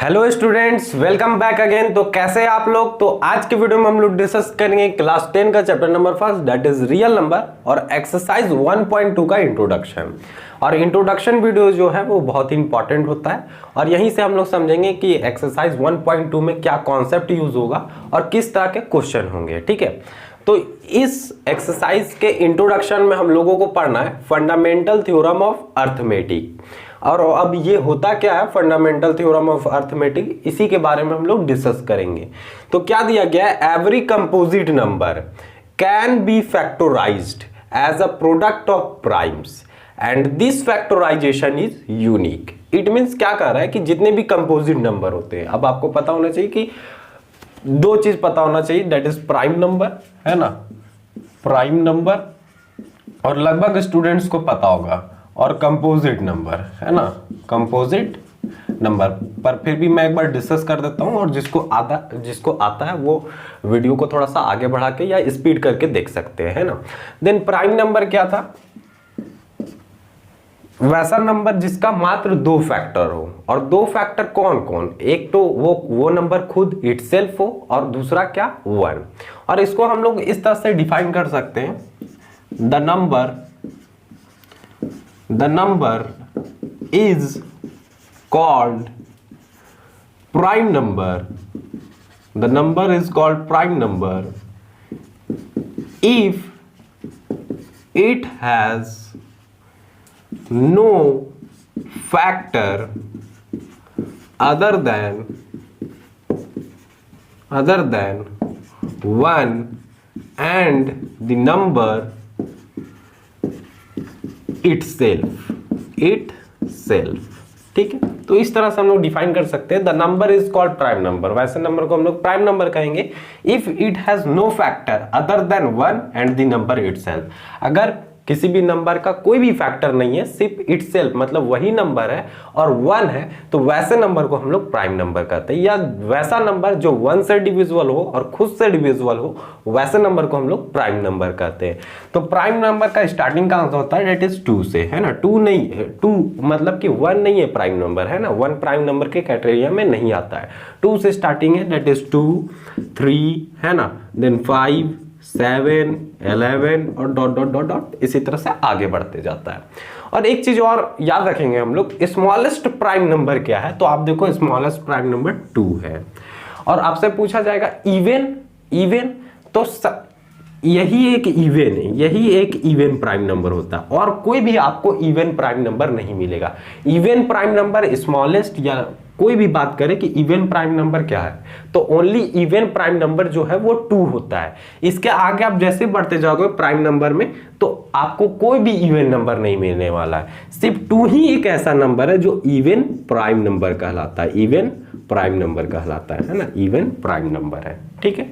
Hello students, welcome back again. तो कैसे हैं आप लोग। तो आज के वीडियो में हम लोग डिस्कस करेंगे क्लास 10 का chapter number first, that is real number, और एक्सरसाइज 1.2 का इंट्रोडक्शन। और इंट्रोडक्शन वीडियो जो है वो बहुत ही इंपॉर्टेंट होता है, और यहीं से हम लोग समझेंगे कि एक्सरसाइज 1.2 में क्या कॉन्सेप्ट यूज होगा और किस तरह के क्वेश्चन होंगे। ठीक है, तो इस एक्सरसाइज के इंट्रोडक्शन में हम लोगों को पढ़ना है फंडामेंटल थ्योरम ऑफ अर्थमेटिक। और अब ये होता क्या है फंडामेंटल थ्योरम ऑफ अर्थमेटिक, इसी के बारे में हम लोग डिस्कस करेंगे। तो क्या दिया गया है, every composite number can be factorized as a product of primes and this factorization is unique. It means क्या कह रहा है कि जितने भी कंपोजिट नंबर होते हैं, अब आपको पता होना चाहिए कि दो चीज पता होना चाहिए, दैट इज प्राइम नंबर, है ना, प्राइम नंबर, और लगभग स्टूडेंट्स को पता होगा, और कंपोजिट नंबर, है ना, कंपोजिट नंबर। पर फिर भी मैं एक बार डिस्कस कर देता हूं, और जिसको आता है वो वीडियो को थोड़ा सा आगे बढ़ा के या स्पीड करके देख सकते हैं, है ना। देन प्राइम नंबर क्या था, वैसा नंबर जिसका मात्र दो फैक्टर हो, और दो फैक्टर कौन कौन, एक तो वो नंबर खुद इटसेल्फ हो, और दूसरा क्या, वन। और इसको हम लोग इस तरह से डिफाइन कर सकते हैं, the number is called prime number. The number is called prime number if it has no factor other than 1 and the number itself। ठीक है, तो इस तरह से हम लोग डिफाइन कर सकते हैं, the number is called prime number. वैसे नंबर को हम लोग प्राइम नंबर कहेंगे if it has no factor other than 1 and the number itself. अगर किसी भी नंबर का कोई भी फैक्टर नहीं है, सिर्फ इटसेल्फ मतलब वही नंबर है और 1 है, तो वैसे नंबर को हम लोग प्राइम नंबर कहते हैं। या वैसा नंबर जो 1 से डिविजिबल हो और खुद से डिविजिबल हो, वैसे नंबर को हम लोग प्राइम नंबर कहते हैं। तो प्राइम नंबर का स्टार्टिंग कहां से होता है, डेट इज 2 से, है ना। 2 नहीं, 2 मतलब कि 1 नहीं है प्राइम नंबर, है ना। 1 प्राइम नंबर के कैटेगरी में नहीं आता है, 2 से स्टार्टिंग है, डेट इज 2, 3, है ना, देन 5, 7, 11 और डॉट डॉट डॉट डॉट इसी तरह से आगे बढ़ते जाता है। और एक चीज और याद रखेंगे हम लोग, स्मॉलेस्ट प्राइम नंबर क्या है, तो आप देखो स्मॉलेस्ट प्राइम नंबर 2 है। और आपसे पूछा जाएगा इवन, तो यही एक इवन प्राइम नंबर होता है, और कोई भी आपको इवन प्राइम नंबर नहीं मिलेगा। इवन प्राइम नंबर स्मॉलेस्ट या कोई भी बात करे कि इवन प्राइम नंबर क्या है, तो ओनली इवन प्राइम नंबर जो है वो 2 होता है। इसके आगे आप जैसे बढ़ते जाओगे प्राइम नंबर में, तो आपको कोई भी इवन नंबर नहीं मिलने वाला है। सिर्फ 2 ही एक ऐसा नंबर है जो इवन प्राइम नंबर कहलाता है, इवन प्राइम नंबर कहलाता है ना, इवन प्राइम नंबर है। ठीक है,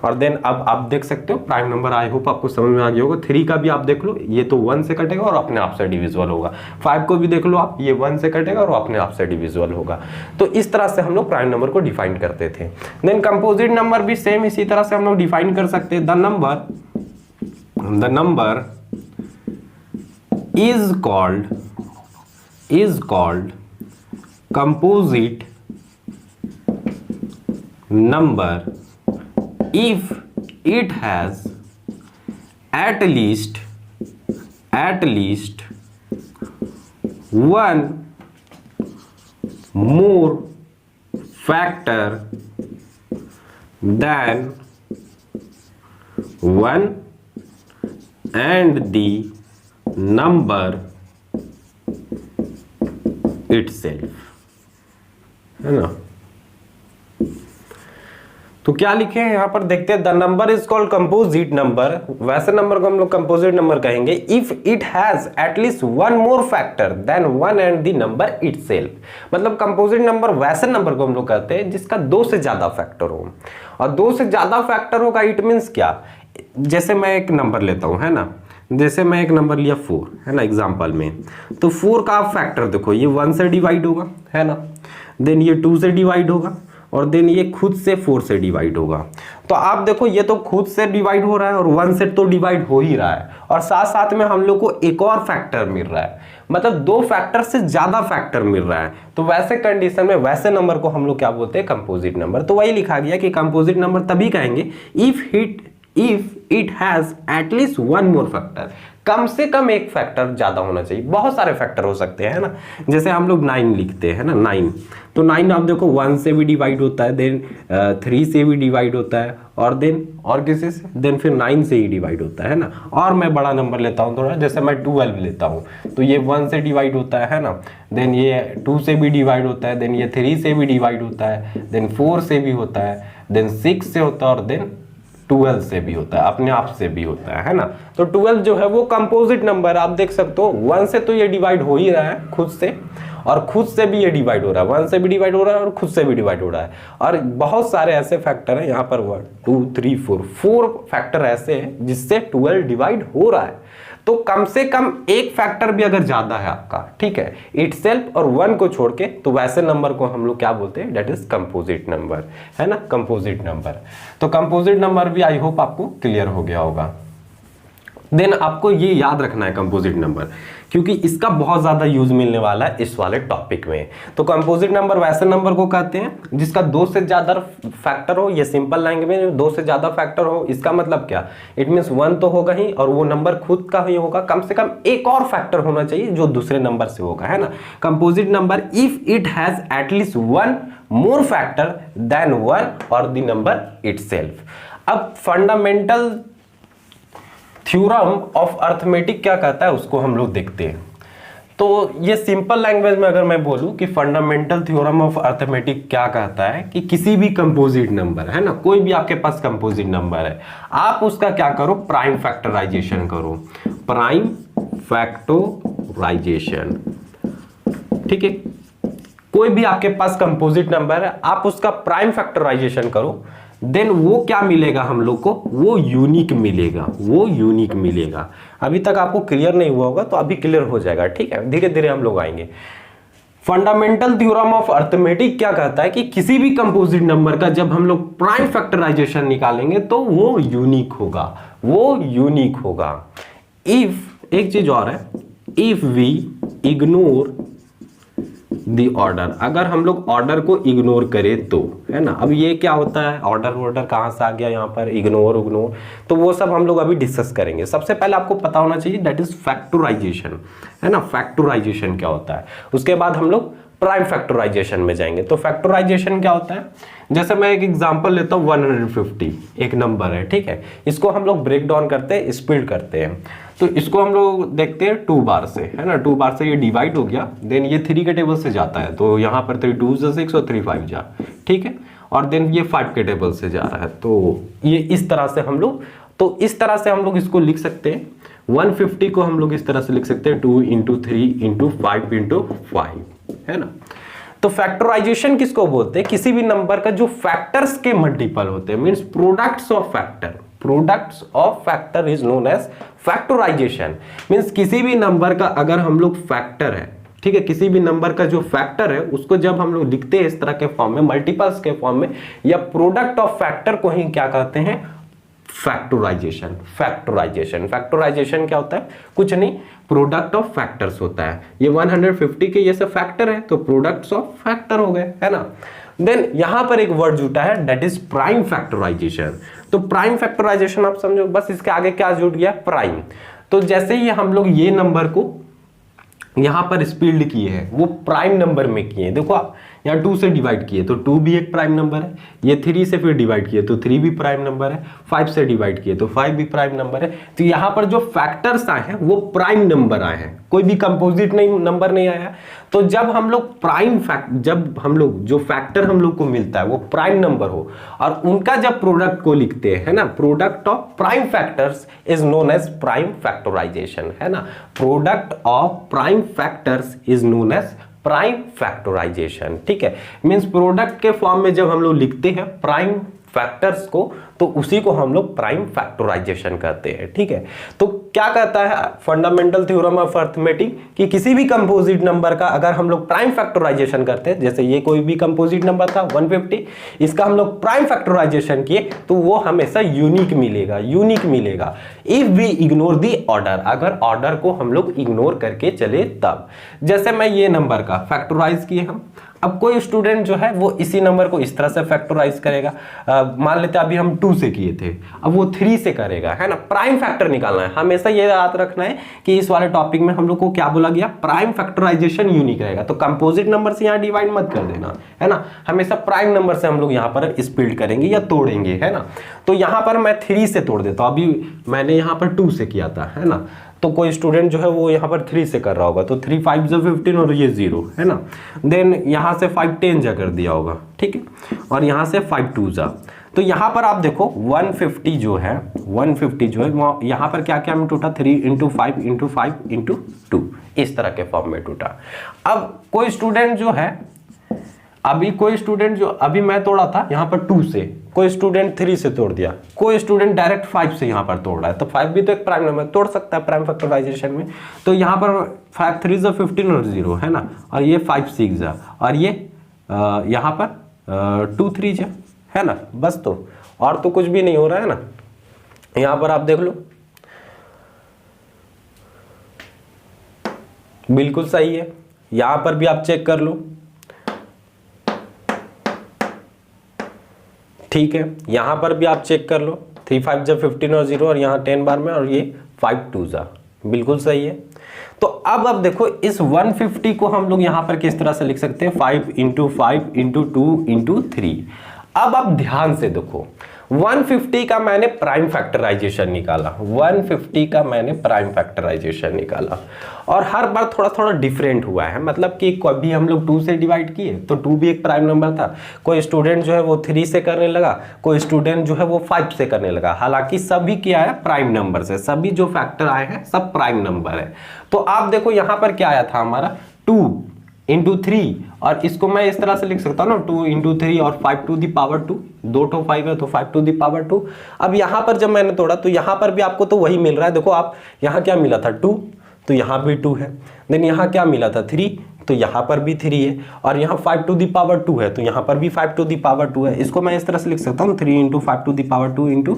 और देन अब आप देख सकते हो प्राइम नंबर, आई होप आपको समझ में आ गया होगा। 3 का भी आप देख लो, ये तो 1 से कटेगा और अपने आप से डिविजिबल होगा। 5 को भी देख लो आप, ये 1 से कटेगा और अपने आप से डिविजिबल होगा। तो इस तरह से हम लोग प्राइम नंबर को डिफाइन करते थे। देन कंपोजिट नंबर भी सेम इसी तरह से हम लोग डिफाइन कर सकते हैं, the number is called composite number if it has at least one more factor than 1 and the number itself, है ना। तो क्या लिखे हैं यहां पर, देखते हैं, the number is called composite number. वैसे नंबर को हम लोग कंपोजिट नंबर कहेंगे if it has at least 1 more factor than 1 and the number itself. मतलब कंपोजिट नंबर वैसे नंबर को हम लोग कहते हैं जिसका 2 से ज्यादा फैक्टर हो, और 2 से ज्यादा फैक्टर होगा, इट मींस क्या, जैसे मैं एक नंबर लेता हूं, है ना, जैसे मैं एक नंबर लिया 4, है ना, एग्जांपल में, तो 4 का आप फैक्टर देखो, ये 1 से डिवाइड होगा, है ना, देन ये 2 से डिवाइड होगा, और देन ये खुद से 4 से डिवाइड होगा। तो आप देखो ये तो खुद से डिवाइड हो रहा है और 1 से तो डिवाइड हो ही रहा है, और साथ साथ में हम लोग को एक और फैक्टर मिल रहा है। मतलब दो फैक्टर से ज्यादा फैक्टर मिल रहा है, तो वैसे कंडीशन में वैसे नंबर को हम लोग क्या बोलते हैं, कंपोजिट नंबर। तो वही लिखा गया कि कंपोजिट नंबर तभी कहेंगे if it has at least one more factor, कम से कम एक फैक्टर ज्यादा होना चाहिए। बहुत सारे फैक्टर हो सकते हैं ना, जैसे हम लोग 9 लिखते हैं ना, 9, तो 9 आप देखो 1 से भी डिवाइड होता है, देन 3 से भी डिवाइड होता है, और देन और किसी से, देन फिर 9 से ही डिवाइड होता है ना। और मैं बड़ा नंबर लेता हूँ थोड़ा, जैसे मैं 12 लेता हूँ, तो ये 1 से डिवाइड होता है ना, देन ये 2 से भी डिवाइड होता है, देन ये 3 से भी डिवाइड होता है, देन 4 से भी होता है, देन 6 से होता है, और देन 12 से भी होता है, अपने आप से भी होता है ना। तो 12 जो है वो कंपोजिट नंबर, आप देख सकते हो 1 से तो ये डिवाइड हो ही रहा है खुद से, और खुद से भी ये डिवाइड हो रहा है, 1 से भी डिवाइड हो रहा है और खुद से भी डिवाइड हो रहा है। और बहुत सारे ऐसे फैक्टर हैं यहाँ पर 1 2 3 4 फैक्टर ऐसे हैं जिससे 12 डिवाइड हो रहा है। तो कम से कम एक फैक्टर भी अगर ज्यादा है आपका, ठीक है, इटसेल्फ और 1 को छोड़ के, तो वैसे नंबर को हम लोग क्या बोलते हैं, दैट इज कंपोजिट नंबर, है ना, कंपोजिट नंबर। तो कंपोजिट नंबर भी आई होप आपको क्लियर हो गया होगा। देन आपको ये याद रखना है कंपोजिट नंबर, क्योंकि इसका बहुत ज्यादा यूज मिलने वाला है इस वाले टॉपिक में। तो कंपोजिट नंबर वैसे नंबर को कहते हैं जिसका 2 से ज्यादा फैक्टर हो, ये सिंपल लैंग्वेज में 2 से ज्यादा फैक्टर हो। इसका मतलब क्या, इट मींस 1 तो होगा ही, और वो नंबर खुद का ही होगा, कम से कम एक और फैक्टर होना चाहिए जो दूसरे नंबर से होगा, है ना। Composite number if it has at least 1 more factor than 1 और द नंबर इटसेल्फ। अब फंडामेंटल थ्योरम ऑफ अर्थमेटिक क्या कहता है उसको हम लोग देखते हैं। तो ये सिंपल लैंग्वेज में अगर मैं बोलूं कि फंडामेंटल थ्योरम ऑफ अर्थमेटिक क्या कहता है कि किसी भी कंपोजिट नंबर, है ना, कोई भी आपके पास कंपोजिट नंबर है, आप उसका क्या करो, प्राइम फैक्टराइजेशन करो, प्राइम फैक्टराइजेशन, ठीक है। कोई भी आपके पास कंपोजिट नंबर है, आप उसका प्राइम फैक्टराइजेशन करो, देन वो क्या मिलेगा हम लोग को, वो यूनिक मिलेगा, वो यूनिक मिलेगा। अभी तक आपको क्लियर नहीं हुआ होगा, तो अभी क्लियर हो जाएगा, ठीक है, धीरे धीरे हम लोग आएंगे। फंडामेंटल थ्योरम ऑफ अर्थमेटिक क्या कहता है कि किसी भी कंपोजिट नंबर का जब हम लोग प्राइम फैक्टराइजेशन निकालेंगे तो वो यूनिक होगा, वो यूनिक होगा। इफ, एक चीज और है, if we ignore the order, अगर हम लोग ऑर्डर को इग्नोर करें तो, है ना। अब ये क्या होता है, ऑर्डर कहां से आ गया यहाँ पर, इग्नोर, तो वो सब हम लोग अभी डिस्कस करेंगे। सबसे पहले आपको पता होना चाहिए दैट इज फैक्टराइजेशन, है ना, फैक्टराइजेशन क्या होता है। उसके बाद हम लोग प्राइम फैक्टराइजेशन में जाएंगे। तो फैक्टराइजेशन क्या होता है, जैसे मैं एक एग्जांपल लेता हूँ, 150 एक नंबर है, ठीक है, इसको हम लोग ब्रेक डाउन करते हैं, स्प्लिट करते हैं। तो इसको हम लोग देखते हैं 2 बार से, है ना, 2 बार से ये डिवाइड हो गया, देन ये 3 के टेबल से जाता है, तो यहाँ पर 3 2 से 6 और 3 5 जा, ठीक है, और देन ये 5 के टेबल से जा रहा है। तो ये इस तरह से हम लोग, तो इस तरह से हम लोग इसको लिख सकते हैं। 150 को हम लोग इस तरह से लिख सकते हैं 2 × 3 × 5 × 5, है ना। तो फैक्टराइजेशन किसको बोलते हैं, किसी भी नंबर का जो फैक्टर्स के मल्टीपल होते हैं, means products of factor, products of factor is known as factorization. मींस किसी भी नंबर का अगर हम लोग फैक्टर है, ठीक है, किसी भी नंबर का जो फैक्टर है उसको जब हम लोग लिखते हैं इस तरह के फॉर्म में, मल्टीपल्स के फॉर्म में, या प्रोडक्ट ऑफ फैक्टर को ही क्या कहते हैं, फैक्टराइजेशन। फैक्टराइजेशन, फैक्टराइजेशन क्या होता है, कुछ नहीं, प्रोडक्ट ऑफ फैक्टर्स होता है। ये 150 के ये सब फैक्टर है, तो प्रोडक्ट्स ऑफ फैक्टर हो गए, है ना। देन यहां पर एक वर्ड जुटा है दैट इज प्राइम फैक्टराइजेशन। तो प्राइम फैक्टराइजेशन आप समझो, बस इसके आगे क्या जुट गया, प्राइम। तो जैसे ही हम लोग ये नंबर को यहां पर स्प्लिट किए हैं, वो प्राइम नंबर में किए हैं, देखो आप यहाँ 2 से डिवाइड किए तो 2 भी एक प्राइम नंबर है, ये 3 से फिर डिवाइड किए तो 3 भी प्राइम नंबर है, 5 से डिवाइड किए तो 5 भी प्राइम नंबर है। तो यहाँ पर जो फैक्टर्स आए हैं वो प्राइम नंबर आए हैं, कोई भी कंपोजिट नंबर नहीं आया। तो जब हम लोग जब हम लोग जो फैक्टर हम लोग को मिलता है वो प्राइम नंबर हो और उनका जब प्रोडक्ट को लिखते हैं, है ना, product of prime factors is known as prime factorization, है ना। Product of prime factors is known as prime factorization, ठीक है। मींस प्रोडक्ट के फॉर्म में जब हम लोग लिखते हैं प्राइम फैक्टर्स को तो उसी को हम लोग प्राइम फैक्टराइजेशन कहते हैं। ठीक है, तो क्या कहता है फंडामेंटल थ्योरम ऑफ अरिथमेटिक कि किसी भी कंपोजिट नंबर का अगर हम लोग प्राइम फैक्टराइजेशन करते हैं, जैसे ये कोई भी कंपोजिट नंबर था 150, इसका हम लोग प्राइम फैक्टराइजेशन किए तो वो हमेशा यूनिक मिलेगा, यूनिक मिलेगा। If we ignore the order, अगर ऑर्डर को हम लोग इग्नोर करके चले तब। जैसे मैं ये नंबर का फैक्टराइज किए हम, अब कोई स्टूडेंट जो है वो इसी नंबर को इस तरह से फैक्टराइज करेगा, मान लेते हैं अभी हम 2 से किए थे, अब वो 3 से करेगा, है ना। प्राइम फैक्टर निकालना है, हमेशा ये याद रखना है कि इस वाले टॉपिक में हम लोग को क्या बोला गया, प्राइम फैक्टराइजेशन यूनिक रहेगा। तो कंपोजिट नंबर से यहाँ डिवाइड मत कर देना, है ना, हमेशा प्राइम नंबर से हम लोग यहाँ पर स्प्लिट करेंगे या तोड़ेंगे, है ना। तो यहाँ पर मैं 3 से तोड़ देता हूँ, अभी मैंने यहाँ पर 2 से किया था, है ना। तो कोई स्टूडेंट जो है वो यहाँ पर 3 से कर रहा होगा, तो 3 5 जो 15 और ये 0, है ना। देन यहाँ से 5 10 जा कर दिया होगा, ठीक है, और यहाँ से 5 2 जा। तो यहाँ पर आप देखो 150 जो है, 150 जो है यहाँ पर क्या क्या में टूटा, 3 × 5 × 5 × 2, इस तरह के फॉर्म में टूटा। अब कोई स्टूडेंट जो है, अभी मैं तोड़ा था यहाँ पर 2 से, कोई स्टूडेंट 3 से तोड़ दिया, कोई स्टूडेंट डायरेक्ट 5 से यहाँ पर तोड़ रहा है, तो 5 भी तो एक प्राइम नंबर तोड़ सकता है प्राइम फैक्टराइजेशन में। तो यहाँ पर 5 3 जो 15 और 0, है ना, और ये 5 6 जा, और ये यहाँ पर 2 3 जा, है ना, बस। तो और तो कुछ भी नहीं हो रहा है ना। यहाँ पर आप देख लो, बिल्कुल सही है। यहाँ पर भी आप चेक कर लो, ठीक है, यहां पर भी आप चेक कर लो, 3 5 जब 15 और 0, और यहाँ 10 बार में, और ये 5 2 जा, बिल्कुल सही है। तो अब देखो इस 150 को हम लोग यहां पर किस तरह से लिख सकते हैं, 5 × 5 × 2 × 3। अब आप ध्यान से देखो, 150 का मैंने प्राइम फैक्टराइजेशन निकाला, 150 का मैंने प्राइम फैक्टराइजेशन निकाला, और हर बार थोड़ा थोड़ा डिफरेंट हुआ है। मतलब कि कभी हम लोग 2 से डिवाइड किए तो 2 भी एक प्राइम नंबर था, कोई स्टूडेंट जो है वो 3 से करने लगा, कोई स्टूडेंट जो है वो 5 से करने लगा। हालांकि सभी क्या है, प्राइम नंबर से, सभी जो फैक्टर आए हैं सब प्राइम नंबर है। तो आप देखो यहाँ पर क्या आया था हमारा, 2 × 3, और इसको मैं इस तरह से लिख सकता हूँ ना, 2 × 3 और 5 to the power 2, 2 तो 5 है तो 5 to the power 2। अब यहाँ पर जब मैंने तोड़ा तो यहाँ पर भी आपको तो वही मिल रहा है। देखो आप यहाँ क्या मिला था, 2, तो यहाँ भी 2 है। देन यहाँ क्या मिला था, 3, तो यहाँ पर भी 3 है, और यहाँ 5 to the power 2 है, तो यहाँ पर भी 5 to the power 2 है। इसको मैं इस तरह से लिख सकता हूँ, 3 × 5 to the power 2 ×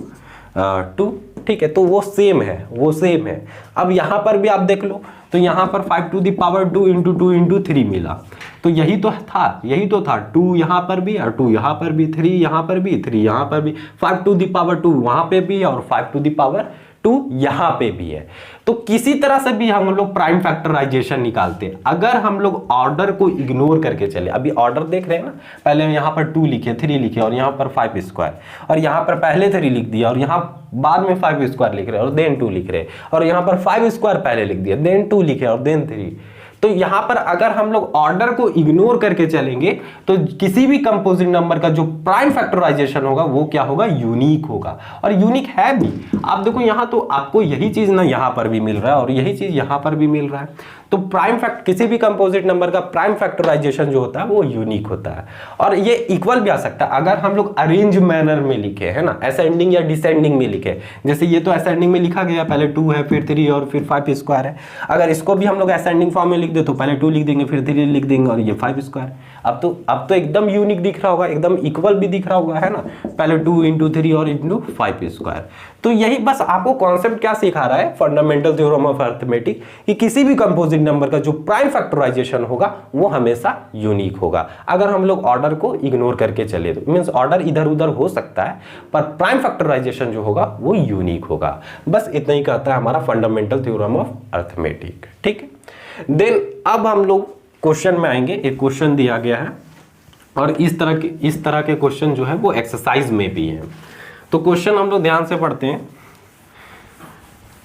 2, ठीक है। तो वो सेम है, वो सेम है। अब यहाँ पर भी आप देख लो, तो यहाँ पर 5 to the power 2 × 2 × 3 मिला, तो यही तो था, यही तो था। 2 यहाँ पर भी, और 2 यहाँ पर भी, 3 यहाँ पर भी, 3 यहाँ पर भी, 5 to the power 2 वहाँ पे भी, और 5 to the power 2 यहाँ पे भी है। तो किसी तरह से भी हम लोग प्राइम फैक्टराइजेशन निकालते हैं। अगर हम लोग ऑर्डर को इग्नोर करके चले, अभी ऑर्डर देख रहे हैं ना, पहले यहाँ पर 2 लिखे, 3 लिखे, और यहाँ पर 5 स्क्वायर, और यहाँ पर पहले 3 लिख दिया, और यहाँ बाद में 5 स्क्वायर लिख रहे हैं, और देन 2 लिख रहे हैं, और यहाँ पर 5 स्क्वायर पहले लिख दिया, देन 2 लिखे, और देन 3। तो यहां पर अगर हम लोग ऑर्डर को इग्नोर करके चलेंगे तो किसी भी कंपोजिट नंबर का जो प्राइम फैक्टराइजेशन होगा वो क्या होगा, यूनिक होगा, और यूनिक है भी। आप देखो यहां तो आपको यही चीज ना यहां पर भी मिल रहा है, और यही चीज यहां पर भी मिल रहा है। तो प्राइम फैक्ट, किसी भी कंपोजिट नंबर का प्राइम फैक्टराइजेशन जो होता है वो यूनिक होता है, और ये इक्वल भी आ सकता है अगर हम लोग अरेंज मैनर में लिखे, है ना, असेंडिंग या डिसेंडिंग में लिखे। जैसे ये तो असेंडिंग में लिखा गया, पहले 2 है, फिर 3 और फिर 5 स्क्वायर है। अगर इसको भी हम लोग असेंडिंग फॉर्म में लिख दे तो पहले 2 लिख देंगे, फिर 3 लिख देंगे, और ये 5 स्क्वायर। अब तो एकदम यूनिक दिख रहा होगा, एकदम इक्वल भी दिख रहा होगा, है ना, पहले 2 × 3 और × 5 स्क्वायर। तो यही बस आपको कॉन्सेप्ट क्या सिखा रहा है, फंडामेंटल थ्योरम ऑफ अरिथमेटिक, कि किसी भी कंपोजिट नंबर का जो प्राइम फैक्टराइजेशन होगा वो हमेशा यूनिक होगा। अगर हम लोग ऑर्डर को इग्नोर करके चले तो मींस ऑर्डर इधर उधर हो सकता है, पर प्राइम फैक्टराइजेशन जो होगा वो यूनिक होगा। बस इतना ही कहता है हमारा फंडामेंटल थ्योरम ऑफ अरिथमेटिक, ठीक है। देन अब हम लोग क्वेश्चन में आएंगे। एक क्वेश्चन दिया गया है, और इस तरह के क्वेश्चन जो है वो एक्सरसाइज में भी है। तो क्वेश्चन हम लोग ध्यान से पढ़ते हैं।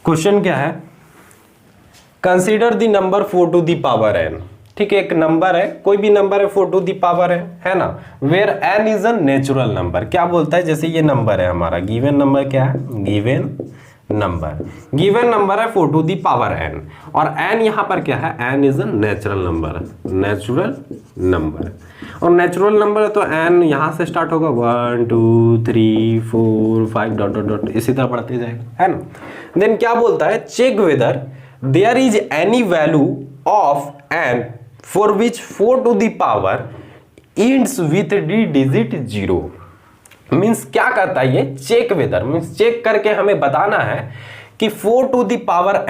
क्वेश्चन क्या है, consider the number 4 to the power n। ठीक है, एक नंबर है, कोई भी नंबर है 4 to the power है ना, where n is a natural number. क्या बोलता है, जैसे ये नंबर है हमारा, गिवन नंबर क्या है, गिवन नंबर है 4 to the power n, और n यहां पर क्या है, n is a natural number, और नेचुरल नंबर है तो n यहाँ से स्टार्ट होगा 1 2 3 4 5 डॉट डॉट डॉट इसी तरह बढ़ते जाएगा, है ना। देन क्या बोलता है, check whether there is any value of n for which 4 to the power ends with the digit 0। Means क्या करता है ये, चेक वेदर मीन्स चेक करके हमें बताना है कि 4 टू द पावर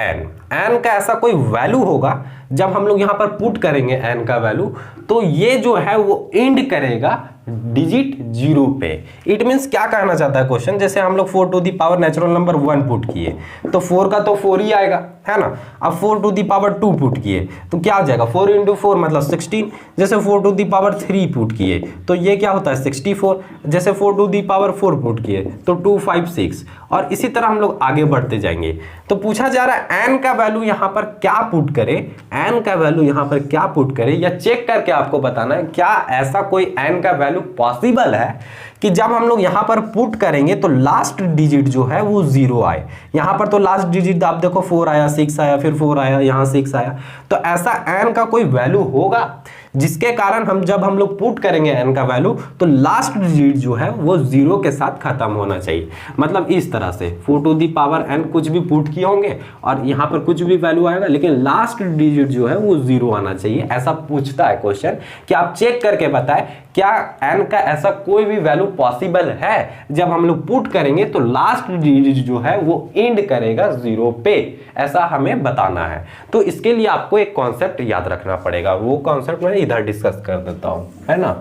n का ऐसा कोई वैल्यू होगा, जब हम लोग यहां पर पुट करेंगे n का वैल्यू तो ये जो है वो एंड करेगा डिजिट 0 पे। इट मीन्स क्या कहना चाहता है क्वेश्चन, जैसे हम लोग 4 to the power natural number 1 put किए तो 4 का तो 4 ही आएगा, है ना। अब 4 टू दी पावर 2 पुट किए तो क्या आ जाएगा, 4 इंटू 4 मतलब 16। जैसे 4 टू दी पावर 3 पुट किए तो ये क्या होता है 64। जैसे 4 टू दी पावर 4 पुट किए तो 256, और इसी तरह हम लोग आगे बढ़ते जाएंगे। तो पूछा जा रहा है n का वैल्यू यहां पर क्या पुट करे, n का वैल्यू यहां पर क्या पुट करे, या चेक करके आपको बताना है क्या ऐसा कोई n का वैल्यू पॉसिबल है कि जब हम लोग यहां पर पुट करेंगे तो लास्ट डिजिट जो है वो 0 आए। यहां पर तो लास्ट डिजिट आप देखो 4 आया, 6 आया, फिर 4 आया, यहां 6 आया। तो ऐसा n का कोई वैल्यू होगा जिसके कारण जब हम लोग पुट करेंगे n का वैल्यू तो लास्ट डिजिट जो है वो 0 के साथ खत्म होना चाहिए। मतलब इस तरह से 4 टू दी पावर n कुछ भी पुट किए होंगे और यहां पर कुछ भी वैल्यू आएगा, लेकिन लास्ट डिजिट जो है वो 0 आना चाहिए। ऐसा पूछता है क्वेश्चन कि आप चेक करके बताएं क्या n का ऐसा कोई भी वैल्यू पॉसिबल है जब हम लोग पुट करेंगे तो लास्ट डिजिट जो है वो एंड करेगा 0 पे, ऐसा हमें बताना है। तो इसके लिए आपको एक कॉन्सेप्ट याद रखना पड़ेगा, वो कॉन्सेप्ट मैं इधर डिस्कस कर देता हूं, है ना।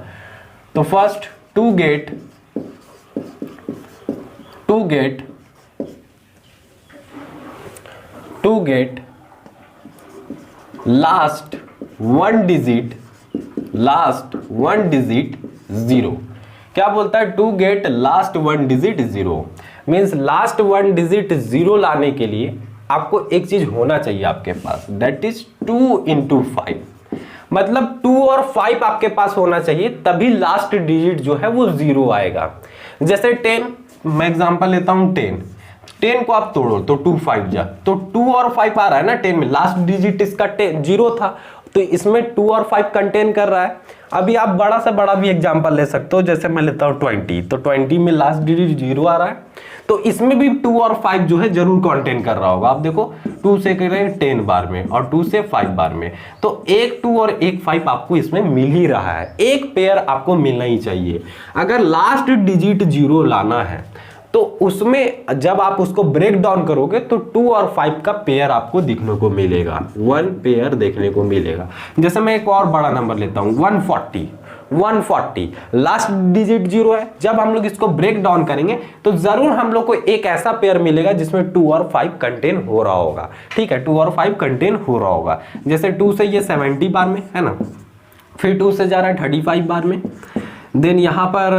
तो first to get last one digit 0। क्या बोलता है, to get last one digit 0 means last one digit 0 लाने के लिए आपको एक चीज होना चाहिए आपके पास, दैट इज 2 into 5। मतलब 2 और 5 आपके पास होना चाहिए, तभी लास्ट डिजिट जो है वो 0 आएगा। जैसे 10, मैं एग्जांपल लेता हूं 10 को आप तोड़ो तो 2 5 जा, तो 2 और 5 आ रहा है ना 10 में, लास्ट डिजिट इसका 0 था तो इसमें 2 और 5 कंटेन कर रहा है। अभी आप बड़ा से बड़ा भी एग्जांपल ले सकते हो, जैसे मैं लेता हूं 20, तो 20 में लास्ट डिजिट 0 आ रहा है, तो इसमें भी 2 और 5 जो है जरूर कंटेन कर रहा होगा। आप देखो 2 से करें 10 बार में और 2 से 5 बार में, तो एक 2 और एक 5 आपको इसमें मिल ही रहा है, एक पेयर आपको मिलना ही चाहिए। अगर लास्ट डिजिट 0 लाना है तो उसमें जब आप उसको ब्रेक डाउन करोगे तो 2 और 5 का पेयर आपको दिखने को मिलेगा, 1 पेयर देखने को मिलेगा। जैसे मैं एक और बड़ा नंबर लेता हूं 140 लास्ट डिजिट 0 है, जब हम लोग इसको ब्रेक डाउन करेंगे तो जरूर हम लोग को एक ऐसा पेयर मिलेगा जिसमें 2 और 5 कंटेन हो रहा होगा। ठीक है, 2 और 5 कंटेन हो रहा होगा। जैसे 2 से ये 70 बार में है ना, फिर 2 से जा रहा है 35 बार में, देन यहां पर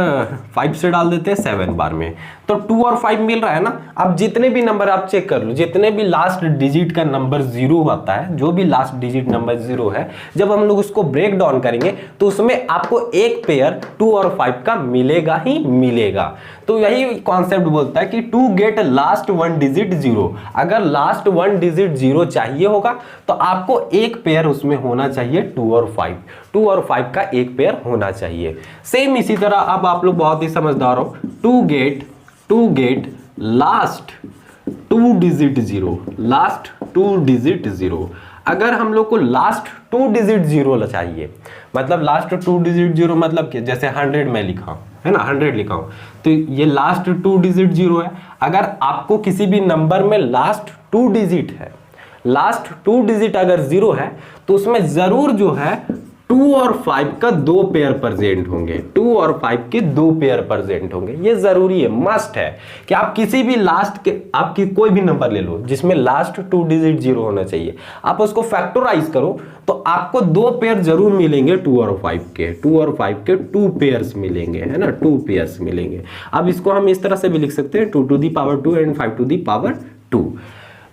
5 से डाल देते हैं 7 बार में, तो 2 और 5 मिल रहा है ना। अब जितने भी नंबर आप चेक कर लो, जितने भी लास्ट डिजिट का नंबर 0 होता है, जो भी लास्ट डिजिट नंबर 0 है, जब हम लोग उसको ब्रेक डाउन करेंगे तो उसमें आपको एक पेयर 2 और 5 का मिलेगा ही मिलेगा। तो यही कॉन्सेप्ट बोलता है कि to get last one digit 0, अगर लास्ट वन डिजिट 0 चाहिए होगा तो आपको एक पेयर उसमें होना चाहिए 2 और 5 का एक पेयर होना चाहिए। सेम इसी तरह अब आप लोग बहुत ही समझदार हो, टू गेट लास्ट 2 डिजिट 0, अगर हम लोग को लास्ट 2 डिजिट 0 चाहिए, मतलब लास्ट 2 डिजिट 0 मतलब कि जैसे 100 में लिखा है ना, 100 लिखा हूं तो ये लास्ट 2 डिजिट 0 है। अगर आपको किसी भी नंबर में लास्ट 2 डिजिट है, लास्ट 2 डिजिट अगर 0 है तो उसमें जरूर जो है 2 और 5 का 2 पेयर प्रेजेंट होंगे, 2 और 5 के 2 पेयर प्रेजेंट होंगे। ये जरूरी है, मस्ट है कि आप किसी भी लास्ट के, आपकी कोई भी नंबर ले लो जिसमें लास्ट 2 डिजिट 0 होना चाहिए, आप उसको फैक्टराइज करो तो आपको 2 पेयर जरूर मिलेंगे 2 और 5 के, 2 और 5 के 2 पेयर्स मिलेंगे, है ना, 2 पेयर्स मिलेंगे। अब इसको हम इस तरह से भी लिख सकते हैं 2 to the power 2 and 5 to the power 2।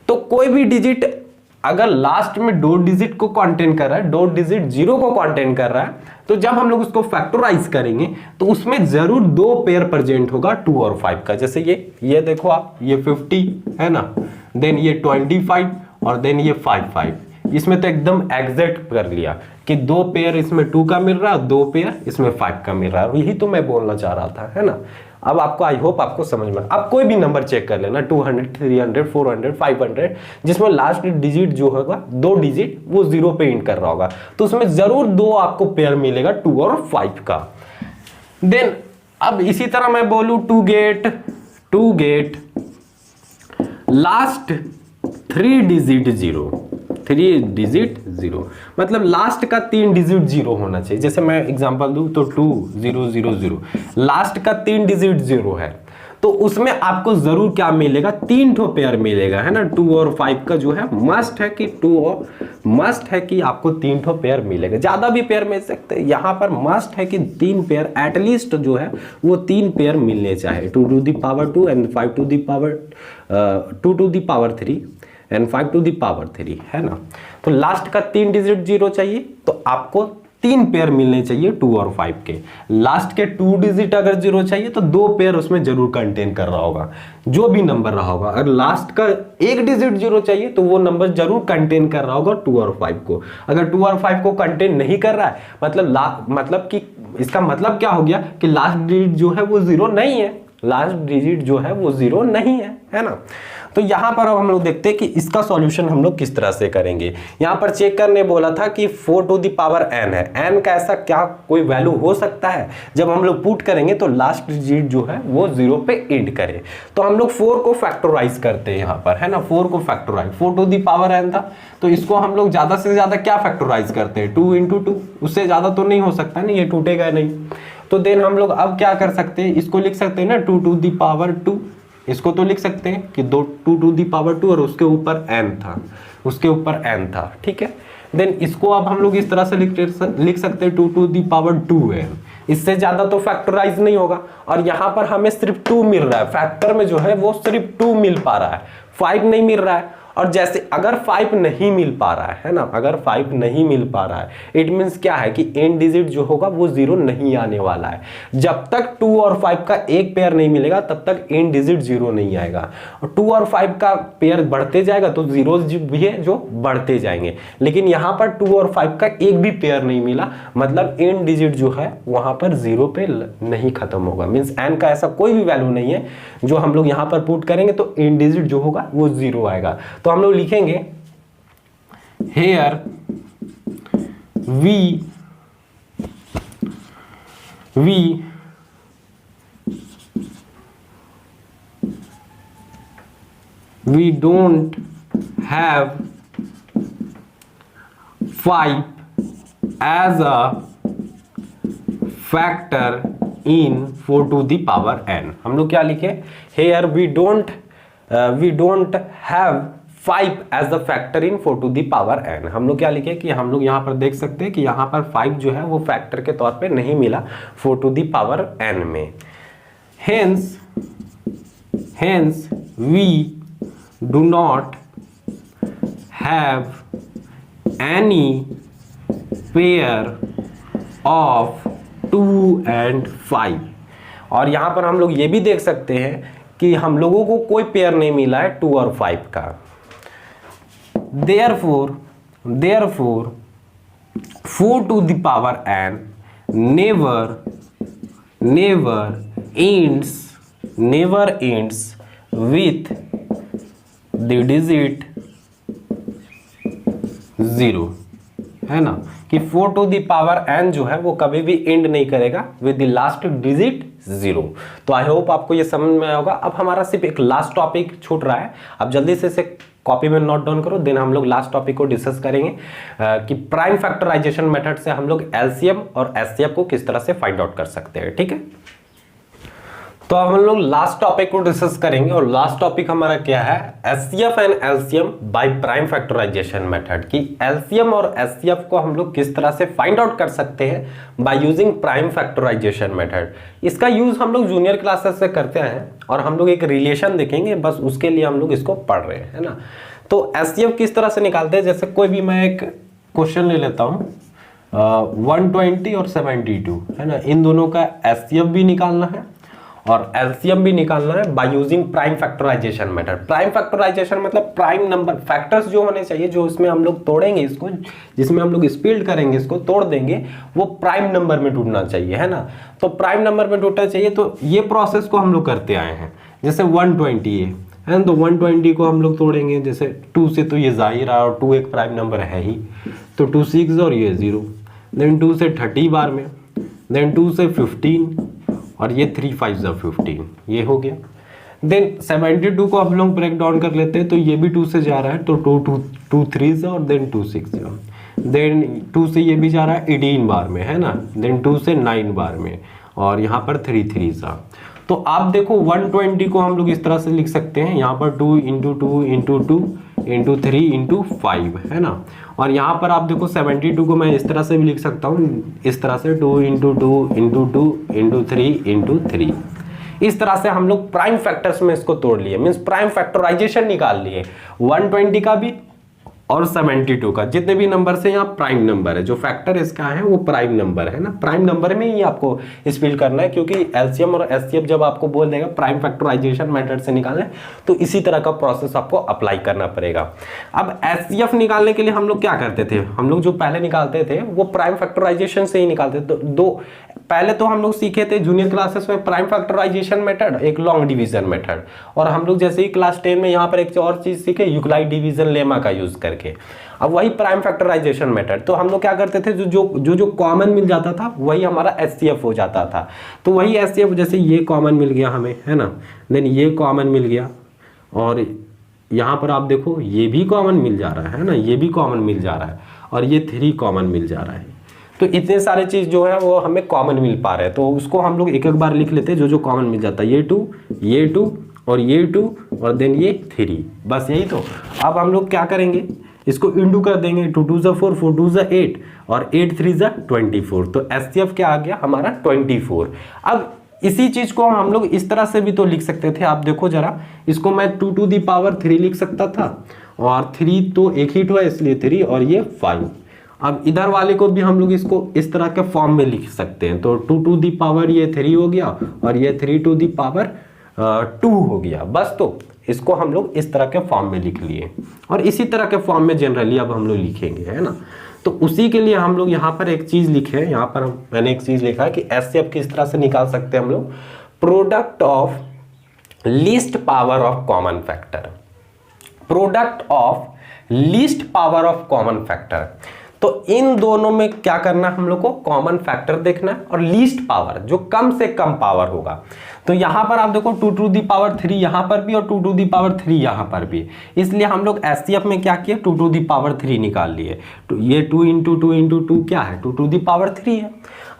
तो कोई भी डिजिट अगर लास्ट में 2 डिजिट को कंटेन कर रहा है, 2 डिजिट 0 को कंटेन कर रहा है, तो जब हम लोग उसको फैक्टराइज करेंगे तो उसमें जरूर 2 पेयर प्रेजेंट होगा 2 और 5 का। जैसे ये देखो आप, ये 50 है ना, देन ये 25 और देन ये 5 इसमें तो एकदम एग्जैक्ट कर लिया कि 2 पेयर इसमें 2 का मिल रहा है, 2 पेयर इसमें 5 का मिल रहा है। यही तो मैं बोलना चाह रहा था, है ना। अब आपको आई होप आपको समझ में, आप कोई भी नंबर चेक कर लेना 200, 300, 400, 500 जिसमें लास्ट डिजिट जो होगा 2 डिजिट वो 0 पे एंड कर रहा होगा, तो उसमें जरूर 2 आपको पेयर मिलेगा 2 और 5 का। देन अब इसी तरह मैं बोलूं टू गेट लास्ट 3 डिजिट 0, मतलब लास्ट का 3 डिजिट 0 होना चाहिए। जैसे मैं एग्जांपल दूं तो 2000, लास्ट का 3 डिजिट 0 है, तो उसमें आपको जरूर क्या मिलेगा, 3 ठो पेयर मिलेगा, है ना। 2 और 5 का जो है मस्ट है कि आपको 3 ठो पेयर मिलेगा, ज्यादा भी पेयर मिल सकते हैं। यहां पर मस्ट है कि 3 पेयर एटलीस्ट जो है वो 3 पेयर मिलने चाहिए, 2 to the power 2 and 5 to the power 2 to the power 3 and 5 to the power 3, है ना। तो लास्ट का 3 डिजिट 0 चाहिए, तो आपको 3 पेयर मिलने चाहिए 2 और 5 के। लास्ट के 2 डिजिट अगर 0 चाहिए तो 2 पेयर उसमें जरूर कंटेन कर रहा होगा, जो भी नंबर रहा होगा। अगर लास्ट का 1 डिजिट 0 चाहिए तो वो नंबर जरूर कंटेन कर रहा होगा 2 और 5 को। अगर 2 और 5 को कंटेन नहीं कर रहा है, मतलब कि इसका मतलब क्या हो गया कि लास्ट डिजिट जो है वो 0 नहीं है, लास्ट डिजिट जो है वो 0 नहीं है ना। तो यहां पर अब हम लोग देखते हैं कि इसका सॉल्यूशन हम लोग किस तरह से करेंगे। यहां पर चेक करने बोला था कि 4 to the power n है, n का ऐसा क्या कोई वैल्यू हो सकता है जब हम लोग पुट करेंगे तो लास्ट डिजिट जो है वो 0 पे एंड करे। तो हम लोग 4 को फैक्टराइज करते हैं यहां पर, है ना। 4 को factorise, 4 to the power n था, तो इसको हम लोग ज्यादा से ज्यादा क्या फैक्टराइज करते हैं, 2 into 2, उससे ज्यादा तो नहीं हो सकता ना, ये टूटेगा नहीं। तो देन हम लोग अब क्या कर सकते हैं, इसको लिख सकते हैं ना 2 to the power 2, इसको तो लिख सकते हैं कि 2 to the power 2 और उसके ऊपर n था, ठीक है। देन इसको अब हम लोग इस तरह से लिख सकते हैं 2 to the power 2n, इससे ज्यादा तो फैक्टराइज नहीं होगा। और यहां पर हमें सिर्फ 2 मिल रहा है, फैक्टर में जो है वो सिर्फ 2 मिल पा रहा है, 5 नहीं मिल रहा है। और जैसे अगर 5 नहीं मिल पा रहा है ना, अगर 5 नहीं मिल पा रहा है, इट मींस क्या है कि एंड डिजिट जो होगा वो 0 नहीं आने वाला है। जब तक 2 और 5 का एक पेयर नहीं मिलेगा तब तक एंड डिजिट 0 नहीं आएगा। और 2 और 5 का पेयर बढ़ते जाएगा तो जीरोस भी है जो बढ़ते जाएंगे, लेकिन यहां पर 2 और 5 का एक भी पेयर नहीं मिला, मतलब एंड डिजिट जो है वहां पर 0 पे नहीं खत्म होगा। मींस n का ऐसा कोई भी वैल्यू नहीं है जो हम लोग यहां पर पुट करेंगे तो एंड डिजिट जो होगा वो 0 आएगा। तो हम लोग लिखेंगे here we don't have 5 as a factor in 4 to the power n। हम लोग क्या लिखे, here we don't have 5 as the factor in 4 to the power n। हम लोग क्या लिखे कि हम लोग यहाँ पर देख सकते हैं कि यहाँ पर 5 जो है वो फैक्टर के तौर पे नहीं मिला 4 to the power n में। hence we do not have any pair of 2 and 5। और यहाँ पर हम लोग ये भी देख सकते हैं कि हम लोगों को कोई पेयर नहीं मिला है 2 और 5 का। Therefore 4 to the power n never ends with the digit 0, है ना। कि 4 to the power n जो है वो कभी भी एंड नहीं करेगा विद द लास्ट डिजिट 0। तो आई होप आपको ये समझ में आया होगा। अब हमारा सिर्फ एक लास्ट टॉपिक छूट रहा है, अब जल्दी से इसे कॉपी में नोट डाउन करो। देन हम लोग लास्ट टॉपिक को डिस्कस करेंगे कि प्राइम फैक्टराइजेशन मेथड से हम लोग एलसीएम और एचसीएफ को किस तरह से फाइंड आउट कर सकते हैं, ठीक है। तो अब हम लोग लास्ट टॉपिक को डिस्कस करेंगे और लास्ट टॉपिक हमारा क्या है, HCF and LCM by prime factorization method. कि एलसीएम और एचसीएफ को हम लोग किस तरह से फाइंड आउट कर सकते हैं by using prime factorization method. इसका यूज हम लोग जूनियर क्लासेस से करते हैं और हम लोग एक रिलेशन देखेंगे, बस उसके लिए हम लोग इसको पढ़ रहे हैं, है ना। तो एचसीएफ किस तरह से निकालते हैं, जैसे कोई भी मैं एक क्वेश्चन ले लेता हूँ 120 और 72, है ना। इन दोनों का एचसीएफ भी निकालना है और एलसीएम भी निकालना है by using prime factorization method. Prime factorization मतलब प्राइम नंबर फैक्टर्स जो होने चाहिए, जो इसमें हम लोग तोड़ेंगे इसको, जिसमें हम लोग स्प्लिट करेंगे इसको, तोड़ देंगे, वो प्राइम नंबर में टूटना चाहिए, है ना। तो प्राइम नंबर में टूटना चाहिए, तो ये प्रोसेस को हम लोग करते आए हैं। जैसे 120 है, तो 120 को हम लोग तोड़ेंगे, जैसे 2 से तो ये जाहिर है, और 2 एक प्राइम नंबर है ही, तो 2 6 और ये 0, देन 2 से 30 बार में, देन 2 से 15 और ये 3 5 15, ये हो गया। देन 72 को हम लोग ब्रेक डाउन कर लेते हैं, तो ये भी 2 से जा रहा है, तो 2 3 और देन 2 6, देन 2 से ये भी जा रहा है 18 बार में, है ना, देन 2 से 9 बार में, और यहाँ पर 3 3 तो आप देखो 120 को हम लोग इस तरह से लिख सकते हैं, यहाँ पर 2 × 2 × 2 × 3 × 5, है ना। और यहाँ पर आप देखो 72 को मैं इस तरह से भी लिख सकता हूँ, इस तरह से 2 × 2 × 2 × 3 × 3। इस तरह से हम लोग प्राइम फैक्टर्स में इसको तोड़ लिए, मीन्स प्राइम फैक्टराइजेशन निकाल लिए 120 का भी और 72 का। जितने भी नंबर से यहाँ प्राइम नंबर है, जो फैक्टर इसका है वो प्राइम नंबर है ना, प्राइम नंबर में ही आपको स्पेल करना है, क्योंकि एलसीएम और एचसीएफ जब आपको बोल देगा प्राइम फैक्टराइजेशन मेथड से निकालना है, तो इसी तरह का प्रोसेस आपको अप्लाई करना पड़ेगा। अब एचसीएफ निकालने के लिए हम लोग क्या करते थे, हम लोग जो पहले निकालते थे वो प्राइम फैक्टराइजेशन से ही निकालते थे। दो पहले तो हम लोग सीखे थे जूनियर क्लासेस में प्राइम फैक्टराइजेशन मेथड, एक लॉन्ग डिवीजन मेथड, और हम लोग जैसे ही क्लास 10 में यहाँ पर एक और चीज सीखे, यूक्लाइड डिवीजन लेमा का यूज करके। अब वही प्राइम फैक्टराइजेशन मेथड, तो हम लोग क्या करते थे, जो कॉमन मिल जाता था वही हमारा एचसीएफ हो जाता था। तो वही एचसीएफ, जैसे ये कॉमन मिल गया हमें, है ना, देन ये कॉमन मिल गया, और यहाँ पर आप देखो ये भी कॉमन मिल जा रहा है ना, ये भी कॉमन मिल जा रहा है, और ये 3 कॉमन मिल जा रहा है। तो इतने सारे चीज जो है वो हमें कॉमन मिल पा रहे हैं, तो उसको हम लोग एक एक बार लिख लेते हैं, जो कॉमन मिल जाता है, ये 2 और ये 2 और देन ये 3, बस यही। तो अब हम लोग क्या करेंगे, इसको इंटू कर देंगे, 2 2 = 4, 4 2 = 8 और 8 3 = 24। तो एचसीएफ क्या आ गया हमारा 24। अब इसी चीज को हम लोग इस तरह से भी तो लिख सकते थे, आप देखो जरा, इसको मैं 2 to the power 3 लिख सकता था, और 3 तो एक ही है इसलिए 3, और ये 5। अब इधर वाले को भी हम लोग इसको इस तरह के फॉर्म में लिख सकते हैं, तो 2 to the power ये 3 हो गया, और ये 3 to the power 2 हो गया, बस। तो इसको हम लोग इस तरह के फॉर्म में लिख लिए, और इसी तरह के फॉर्म में जनरली अब हम लोग लिखेंगे, है ना। तो उसी के लिए हम लोग यहाँ पर एक चीज लिखे, यहाँ पर मैंने एक चीज लिखा है कि एचसीएफ किस तरह से निकाल सकते हैं हम लोग, product of least power of common factor, product of least power of common factor. तो इन दोनों में क्या करना है, हम लोग को कॉमन फैक्टर देखना है, और लीस्ट पावर जो कम से कम पावर होगा। तो यहां पर आप देखो 2 to the power 3 यहां पर भी, और 2 to the power 3 यहां पर भी, इसलिए हम लोग एचसीएफ में क्या किए, 2 to the power 3 निकाल लिए। तो ये 2 × 2 × 2 क्या है, 2 to the power 3 है।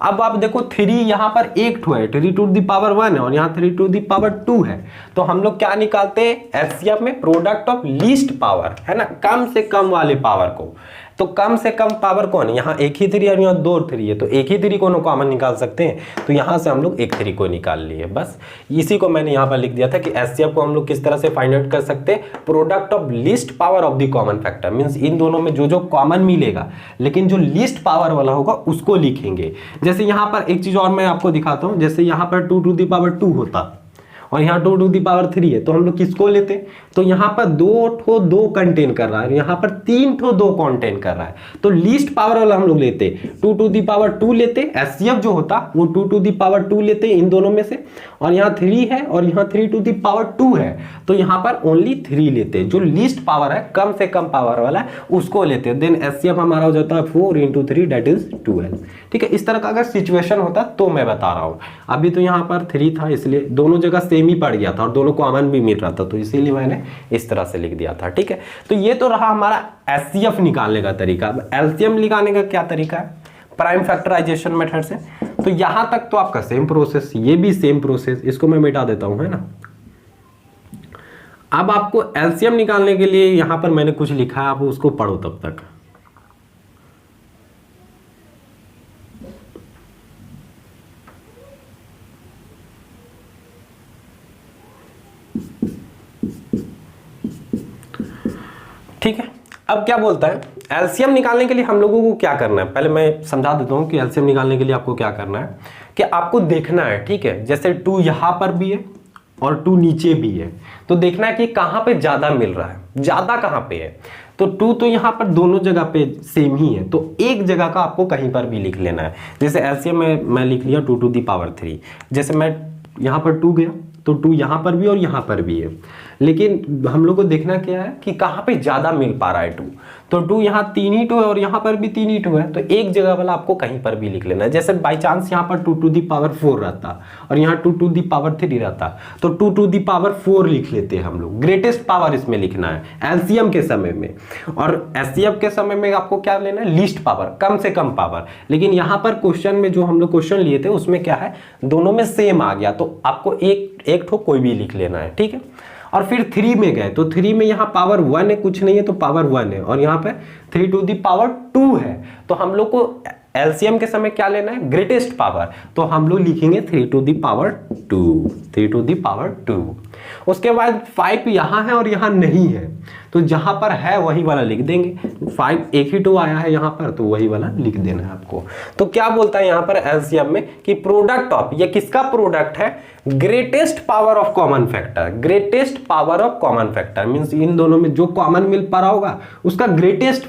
अब आप देखो 3 यहां पर एक ठो है, 3 to the power 1 है, और यहाँ 3 to the power 2 है। तो हम लोग क्या निकालते हैं एचसीएफ में, प्रोडक्ट ऑफ लीस्ट पावर, है ना, कम से कम वाले पावर को। तो कम से कम पावर कौन है, यहाँ एक ही 3 और यहाँ 2 3 है, तो एक ही 3 को कॉमन निकाल सकते हैं, तो यहाँ से हम लोग एक 3 को निकाल लिए, बस। इसी को मैंने यहाँ पर लिख दिया था कि एचसीएफ को हम लोग किस तरह से फाइंड आउट कर सकते हैं, product of least power of the common factor, means इन दोनों में जो कॉमन मिलेगा, लेकिन जो लीस्ट पावर वाला होगा उसको लिखेंगे। जैसे यहाँ पर एक चीज और मैं आपको दिखाता हूँ, जैसे यहाँ पर 2 to the power 2 होता और यहाँ 2 to the power 3 है, तो हम लोग किसको लेते, तो यहाँ पर 2 कंटेन कर रहा है, यहाँ पर 2 कंटेन कर रहा है, तो लीस्ट पावर वाला हम लोग लेते 2 to the power 2 लेते, एचसीएफ जो होता वो 2 to the power 2 लेते इन दोनों में से, और यहाँ 3 है और यहाँ 3 to the power 2 है, तो यहाँ पर ओनली 3 लेते, जो लीस्ट पावर है कम से कम पावर वाला है उसको लेते, देन एचसीएफ हमारा हो जाता है 4 × 3 दैट इज 12। ठीक है, इस तरह का अगर सिचुएशन होता तो मैं बता रहा हूँ, अभी तो यहाँ पर 3 था इसलिए दोनों जगह सेम ही पड़ गया था और दोनों कॉमन भी मिल रहा था, तो इसीलिए मैंने इस तरह से लिख दिया था। ठीक है, तो ये तो रहा हमारा एचसीएफ निकालने का तरीका। अब एलसीएम निकालने का क्या तरीका है, प्राइम फैक्टराइजेशन मेथड से। तो यहां तक तो आपका सेम प्रोसेस, ये भी सेम प्रोसेस, इसको मैं मिटा देता हूं, है ना। अब आपको एलसीएम निकालने के लिए यहां पर मैंने कुछ लिखा है, आप उसको पढ़ो तब तक। ठीक है, अब क्या बोलता है, एलसीएम निकालने के लिए हम लोगों को क्या करना है, पहले मैं समझा देता हूं कि एलसीएम निकालने के लिए आपको क्या करना है। कि आपको देखना है, ठीक है, जैसे 2 यहां पर भी है और 2 नीचे भी है, तो देखना है कि कहां पे ज्यादा मिल रहा है, ज्यादा कहां पे है। तो 2 तो यहां पर दोनों जगह पे सेम ही है, तो एक जगह का आपको कहीं पर भी लिख लेना है। जैसे ऐसे मैं लिख लिया 2 टू दी पावर 3, जैसे मैं यहां पर 2 गया तो 2 यहां पर भी और यहां पर भी है, लेकिन हम लोग को देखना क्या है कि कहां पे ज्यादा मिल पा रहा है 2। तो 2 यहाँ 3 ही 2 है और यहाँ पर भी 3 ही 2 है, तो एक जगह वाला आपको कहीं पर भी लिख लेना है। जैसे बाई चांस यहाँ पर 2 टू दी पावर 4 रहता और यहाँ 2 टू दी पावर 3 रहता, तो 2 टू दी पावर 4 लिख लेते हैं हम लोग। ग्रेटेस्ट पावर इसमें लिखना है एलसीएम के समय में, और एचसीएफ के समय में आपको क्या लेना है, लीस्ट पावर, कम से कम पावर। लेकिन यहाँ पर क्वेश्चन में जो हम लोग क्वेश्चन लिए थे उसमें क्या है, दोनों में सेम आ गया, तो आपको एक ठो कोई भी लिख लेना है, ठीक है। और फिर 3 में गए तो 3 में यहाँ पावर 1 है, कुछ नहीं है तो पावर 1 है, और यहाँ पे 3 टू दी पावर 2 है, तो हम लोग को एलसीएम के समय क्या लेना है, ग्रेटेस्ट पावर, तो हम लोग लिखेंगे 3 to the power 2, 3 to the power 2। उसके बाद 5 यहाँ है और यहाँ नहीं है, तो जहां पर है वही वाला लिख देंगे। 5 एक ही 2 आया है यहाँ पर, तो वही वाला लिख देना है आपको। तो क्या बोलता है यहाँ पर एलसीएम में कि प्रोडक्ट ऑफ, ये किसका प्रोडक्ट है, greatest power of common factor. Greatest power of common factor means इन दोनों में जो कॉमन मिल पा रहा होगा उसका ग्रेटेस्ट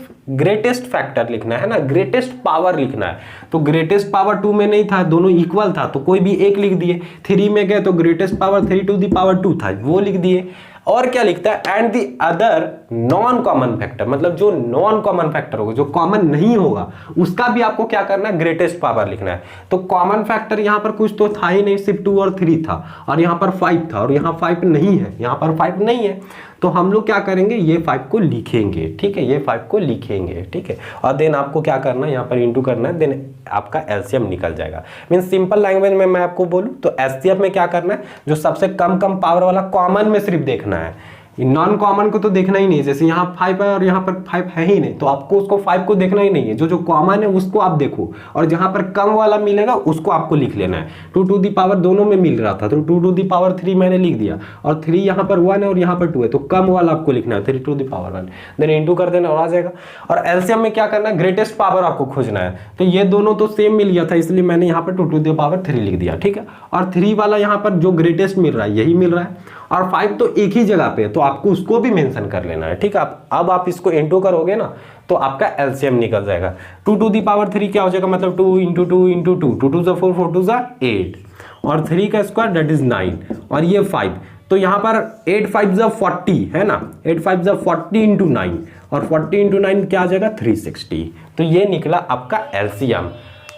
फैक्टर लिखना है ना, ग्रेटेस्ट पावर लिखना है। तो ग्रेटेस्ट पावर 2 में नहीं था, दोनों इक्वल था, तो कोई भी एक लिख दिए। 3 में गए तो greatest power 3 to the power 2 था, वो लिख दिए। और क्या लिखता है, and the other non common factor, मतलब जो नॉन कॉमन फैक्टर होगा, जो कॉमन नहीं होगा, उसका भी आपको क्या करना है, ग्रेटेस्ट पावर लिखना है। तो कॉमन फैक्टर यहाँ पर कुछ तो था ही नहीं, सिर्फ 2 और 3 था, और यहाँ पर 5 था, और यहाँ 5 नहीं है, यहाँ पर 5 नहीं है, तो हम लोग क्या करेंगे, ये 5 को लिखेंगे, ठीक है, ये 5 को लिखेंगे, ठीक है। और देन आपको क्या करना है, यहाँ पर इंटू करना है, देन आपका एलसीएम निकल जाएगा। मीन सिंपल लैंग्वेज में मैं आपको बोलूँ तो एचसीएफ में क्या करना है, जो सबसे कम पावर वाला कॉमन में सिर्फ देखना है, नॉन कॉमन को तो देखना ही नहीं। जैसे यहाँ 5 है और यहाँ पर 5 है ही नहीं, तो आपको उसको 5 को देखना ही नहीं है, जो कॉमन है उसको आप देखो, और जहां पर कम वाला मिलेगा उसको आपको लिख लेना है। 2 टू दी पावर दोनों में मिल रहा था, तो 2 टू दी पावर 3 मैंने लिख दिया, और 3 यहाँ पर 1 है और यहाँ पर 2 है, तो कम वाला आपको लिखना है 3 to the power 1, then into कर देना और आ जाएगा। और एलसीएम में क्या करना है, ग्रेटेस्ट पावर आपको खोजना है, तो ये दोनों तो सेम मिल गया था, इसलिए मैंने यहाँ पर 2 टू दी पावर 3 लिख दिया, ठीक है। और 3 वाला यहाँ पर जो ग्रेटेस्ट मिल रहा है यही मिल रहा है, और 5 तो एक ही जगह पे है, तो आपको उसको भी मेंशन कर लेना है, ठीक है। अब आप इसको इंटू करोगे ना तो आपका एलसीएम निकल जाएगा। 2 टू दी पावर 3 क्या हो जाएगा, मतलब 2 इंटू 2 इंटू 2, 2 टू 4, 4 टू 8, और 3 का स्क्वायर दैट इज 9, और ये 5, तो यहाँ पर 8 5 40 है ना, 8 5 40 इंटू 9, और 40 इंटू 9 क्या आ जाएगा, 360। तो ये निकला आपका एलसीएम।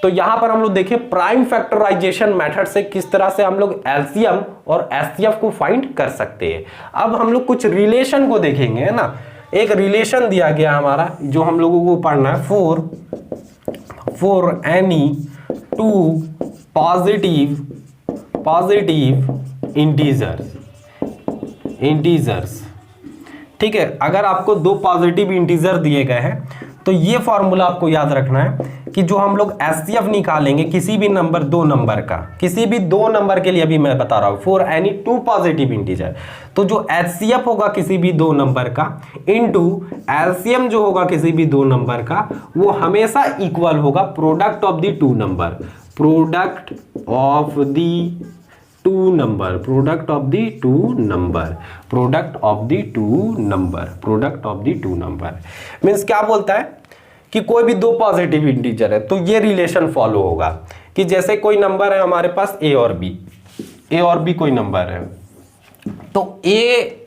तो यहां पर हम लोग देखें प्राइम फैक्टराइजेशन मेथड से किस तरह से हम लोग एलसीएम और एचसीएफ को फाइंड कर सकते हैं। अब हम लोग कुछ रिलेशन को देखेंगे, है ना। एक रिलेशन दिया गया हमारा जो हम लोगों को पढ़ना है, फॉर एनी 2 पॉजिटिव इंटीजर्स, ठीक है। अगर आपको 2 पॉजिटिव इंटीजर दिए गए हैं तो ये फॉर्मूला आपको याद रखना है कि जो हम लोग एचसीएफ निकालेंगे किसी भी नंबर 2 नंबर का, किसी भी 2 नंबर के लिए, अभी मैं बता रहा हूं, फॉर एनी 2 पॉजिटिव इंटीजर, तो जो एचसीएफ होगा किसी भी 2 नंबर का इनटू एलसीएम जो होगा किसी भी 2 नंबर का, वो हमेशा इक्वल होगा product of the 2 number, product of the 2 number, product of the 2 number, product of the 2 number, product of the 2 number. Means क्या बोलता है कि कोई भी 2 पॉजिटिव इंटीजर है तो ये रिलेशन फॉलो होगा कि जैसे कोई नंबर है हमारे पास ए और बी कोई नंबर है, तो ए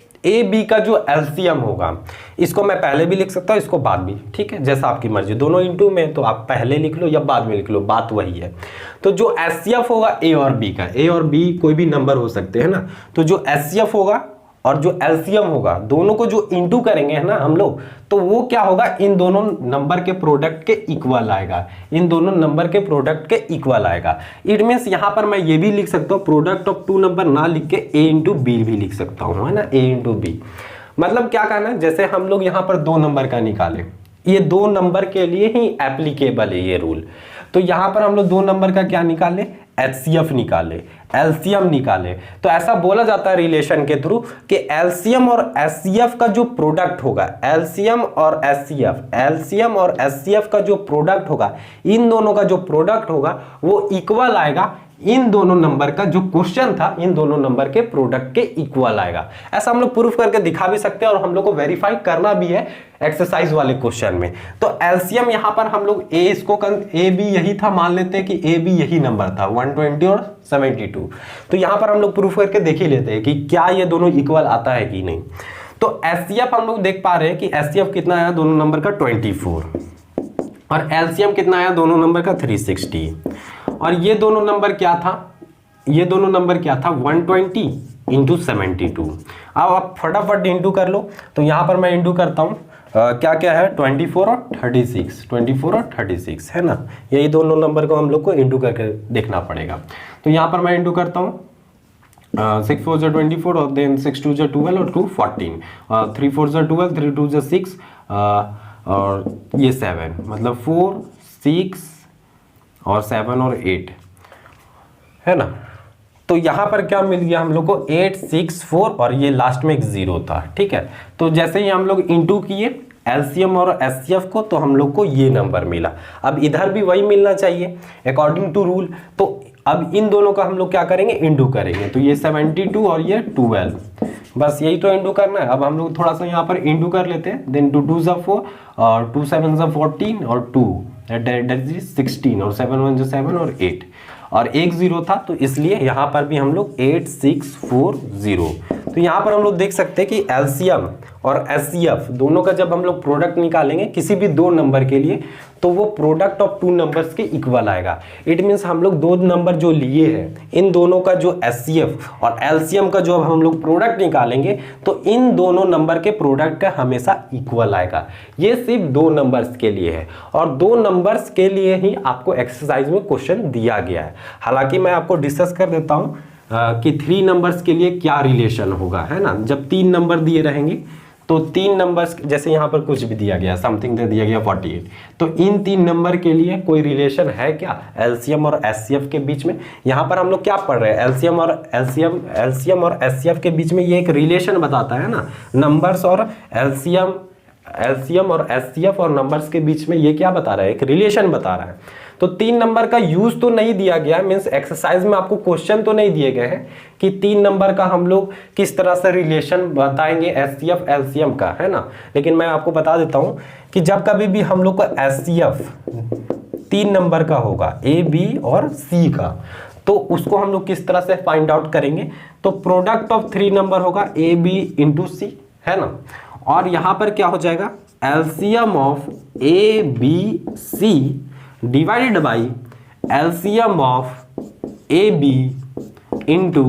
बी का जो एलसीएम होगा, इसको मैं पहले भी लिख सकता हूं, इसको बाद भी, ठीक है, जैसा आपकी मर्जी, दोनों इंटू में, तो आप पहले लिख लो या बाद में लिख लो, बात वही है। तो जो एचसीएफ होगा ए और बी का, ए और बी कोई भी नंबर हो सकते हैं ना, तो जो एचसीएफ होगा और जो एलसीएम होगा, दोनों को जो इंटू करेंगे है ना हम लोग, तो वो क्या होगा, इन दोनों नंबर के प्रोडक्ट के इक्वल आएगा, इन दोनों नंबर के प्रोडक्ट के इक्वल आएगा। इट मींस यहां पर मैं ये भी लिख सकता हूं, प्रोडक्ट ऑफ 2 नंबर ना लिख के ए इंटू बी भी लिख सकता हूं, है ना, ए इंटू बी। मतलब क्या करना है, जैसे हम लोग यहां पर 2 नंबर का निकाले, ये 2 नंबर के लिए ही एप्लीकेबल है ये रूल। तो यहां पर हम लोग 2 नंबर का क्या निकाले, एचसीएफ निकाले, एलसीएम निकाले। तो ऐसा बोला जाता है रिलेशन के थ्रू कि एलसीएम और एचसीएफ का जो प्रोडक्ट होगा, एलसीएम और एचसीएफ का जो प्रोडक्ट होगा, इन दोनों का जो प्रोडक्ट होगा वो इक्वल आएगा इन दोनों नंबर का जो क्वेश्चन था इन दोनों नंबर के प्रोडक्ट के इक्वल आएगा। ऐसा हम लोग प्रूफ करके दिखा भी सकते हैं और हम लोग को वेरीफाई करना भी है एक्सरसाइज वाले क्वेश्चन में। तो एलसीएम यहां पर हम लोग ए बी यही था, मान लेते हैं कि ए बी यही नंबर था 120 और 72। तो यहां पर हम लोग प्रूफ करके देख ही लेते हैं कि क्या ये दोनों इक्वल आता है कि नहीं। तो एचसीएफ हम लोग देख पा रहे हैं कि एचसीएफ कितना आया दोनों नंबर का 24 और एलसीएम कितना आया दोनों नंबर का 360। और ये दोनों नंबर क्या था, ये दोनों नंबर क्या था 120 इंटू 72। अब आप फटाफट इंटू कर लो। तो यहां पर मैं इंटू करता हूं क्या क्या है 24 और 36, 24 और 36 है ना, यही दोनों नंबर को हम लोग को इंटू करके देखना पड़ेगा। तो यहां पर मैं इंटू करता हूं 6 4 24 और देन 6 2 12 और 2 14, 3 4 12, 3 2 6 और ये 7, मतलब 4 6 और 7 और 8 है ना। तो यहां पर क्या मिल गया हम लोग को 8 6 4 और ये लास्ट में एक 0 था, ठीक है। तो जैसे ही हम लोग इंटू किए एलसीएम और एचसीएफ को तो हम लोग को ये नंबर मिला। अब इधर भी वही मिलना चाहिए अकॉर्डिंग टू रूल। तो अब इन दोनों का हम लोग क्या करेंगे इंटू करेंगे। तो ये 72 और ये 12, बस यही तो इंटू करना है। अब हम लोग थोड़ा सा यहाँ पर इंटू कर लेते हैं। देन 2 2 ज़ा 4 और 2 7 ज़ा 14 और 2 16 और 7 1 ज़ा 7 और 8 और एक 0 था, तो इसलिए यहाँ पर भी हम लोग 8 6 4 0। तो यहाँ पर हम लोग देख सकते हैं कि एलसीएम और एचसीएफ दोनों का जब हम लोग प्रोडक्ट निकालेंगे किसी भी दो नंबर के लिए तो वो प्रोडक्ट ऑफ टू नंबर्स के इक्वल आएगा। इट मीन्स हम लोग दो नंबर जो लिए हैं इन दोनों का जो एचसीएफ और एलसीएम का जो अब हम लोग प्रोडक्ट निकालेंगे तो इन दोनों नंबर के प्रोडक्ट का हमेशा इक्वल आएगा। ये सिर्फ दो नंबर्स के लिए है और दो नंबर्स के लिए ही आपको एक्सरसाइज में क्वेश्चन दिया गया है। हालांकि मैं आपको डिस्कस कर देता हूँ कि 3 नंबर्स के लिए क्या रिलेशन होगा, है ना। जब 3 नंबर दिए रहेंगे तो 3 नंबर्स, जैसे यहाँ पर कुछ भी दिया गया समथिंग दे दिया गया 48, तो इन 3 नंबर के लिए कोई रिलेशन है क्या एलसीएम और एचसीएफ के बीच में। यहाँ पर हम लोग क्या पढ़ रहे हैं एलसीएम और एचसीएफ के बीच में ये एक रिलेशन बताता है ना। नंबर्स और एलसीएम और एचसीएफ और नंबर्स के बीच में ये क्या बता रहा है, एक रिलेशन बता रहा है। तो 3 नंबर का यूज तो नहीं दिया गया, मींस एक्सरसाइज में आपको क्वेश्चन तो नहीं दिए गए हैं कि 3 नंबर का हम लोग किस तरह से रिलेशन बताएंगे एचसीएफ एलसीएम का, है ना। लेकिन मैं आपको बता देता हूं कि जब कभी भी हम लोग को एचसीएफ 3 नंबर का होगा ए बी और सी का, तो उसको हम लोग किस तरह से फाइंड आउट करेंगे। तो प्रोडक्ट ऑफ 3 नंबर होगा ए बी इंटू सी, है ना। और यहां पर क्या हो जाएगा LCM of A B C divided by LCM of A B into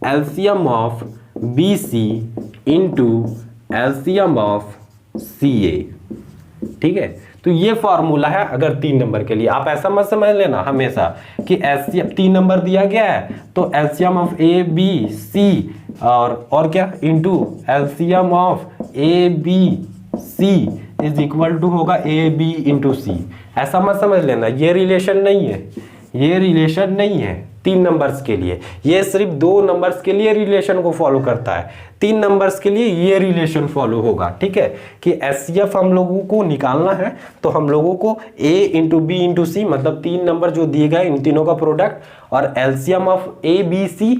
LCM of B C into LCM of C A, ठीक है। तो ये फॉर्मूला है अगर 3 नंबर के लिए। आप ऐसा मत समझ लेना हमेशा कि एलसीएम 3 नंबर दिया गया है तो LCM of A B C और क्या into LCM of A B C is equal to होगा ए बी इंटू सी। ऐसा मत समझ लेना, ये रिलेशन नहीं है, ये रिलेशन नहीं है 3 नंबर्स के लिए। ये सिर्फ 2 नंबर्स के लिए रिलेशन को फॉलो करता है, 3 नंबर्स के लिए ये रिलेशन फॉलो होगा, ठीक है। कि एचसीएफ हम लोगों को निकालना है तो हम लोगों को ए इंटू बी इंटू सी, मतलब 3 नंबर जो दिए गए इन तीनों का प्रोडक्ट और LCM of A B C,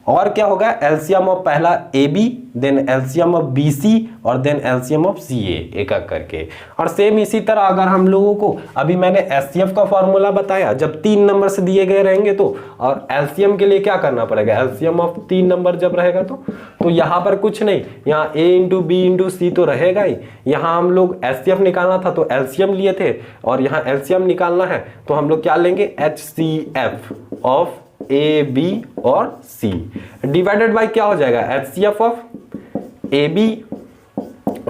और क्या होगा एलसीएम ऑफ पहला A B then LCM of B C और then LCM of C A, एक एक करके। और सेम इसी तरह अगर हम लोगों को अभी मैंने एचसीएफ का फॉर्मूला बताया जब 3 नंबर से दिए गए रहेंगे तो, और एलसीएम के लिए क्या करना पड़ेगा एलसीएम ऑफ 3 नंबर जब रहेगा तो यहाँ पर कुछ नहीं, यहाँ ए इंटू बी इंटू सी तो रहेगा ही। यहाँ हम लोग एचसीएफ निकालना था तो एलसीएम लिए थे और यहाँ एलसीएम निकालना है तो हम लोग क्या लेंगे एचसीएफ ऑफ ए बी और सी डिवाइडेड बाय क्या हो जाएगा HCF of A B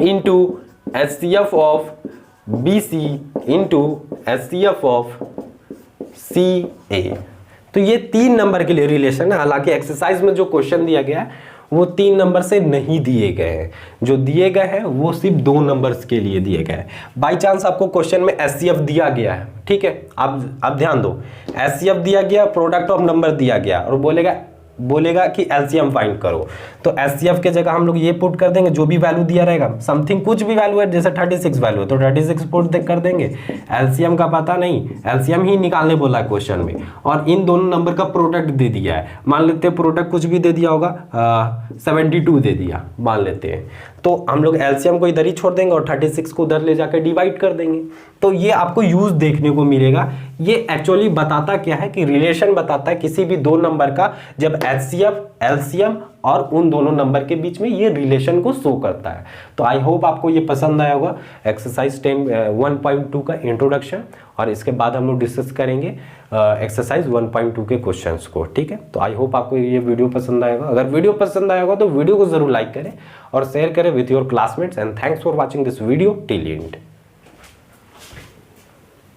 into HCF of B C into HCF of C A. तो ये 3 नंबर के लिए रिलेशन है। हालांकि एक्सरसाइज में जो क्वेश्चन दिया गया है वो 3 नंबर से नहीं दिए गए हैं, जो दिए गए हैं वो सिर्फ 2 नंबर्स के लिए दिए गए हैं। बाई चांस आपको क्वेश्चन में एचसीएफ दिया गया है, ठीक है, आप ध्यान दो, एचसीएफ दिया गया, प्रोडक्ट ऑफ नंबर दिया गया और बोलेगा बोलेगा कि एलसीएम फाइंड करो, तो एचसीएफ के जगह हम लोग ये पुट कर देंगे जो भी वैल्यू दिया रहेगा, समथिंग कुछ भी वैल्यू है, जैसे 36 वैल्यू है तो 36 पुट कर देंगे। एलसीएम का पता नहीं, एलसीएम ही निकालने बोला है क्वेश्चन में, और इन दोनों नंबर का प्रोडक्ट दे दिया है। मान लेते हैं प्रोडक्ट कुछ भी दे दिया होगा, 72 दे दिया मान लेते हैं, तो हम लोग एलसीएम को इधर ही छोड़ देंगे और 36 को उधर ले जाकर डिवाइड कर देंगे। तो ये आपको यूज देखने को मिलेगा। ये एक्चुअली बताता क्या है कि रिलेशन बताता है किसी भी दो नंबर का, जब एचसीएफ एलसीएम और उन दोनों नंबर के बीच में ये रिलेशन को शो करता है। तो आई होप आपको ये पसंद आया होगा एक्सरसाइज 1.2 का इंट्रोडक्शन, और इसके बाद हम लोग डिस्कस करेंगे एक्सरसाइज 1.2 के क्वेश्चंस को। ठीक है, तो आई होप आपको ये वीडियो पसंद आएगा। अगर वीडियो पसंद आएगा तो वीडियो को जरूर लाइक करें और शेयर करें with your classmates, and thanks for watching this video till and.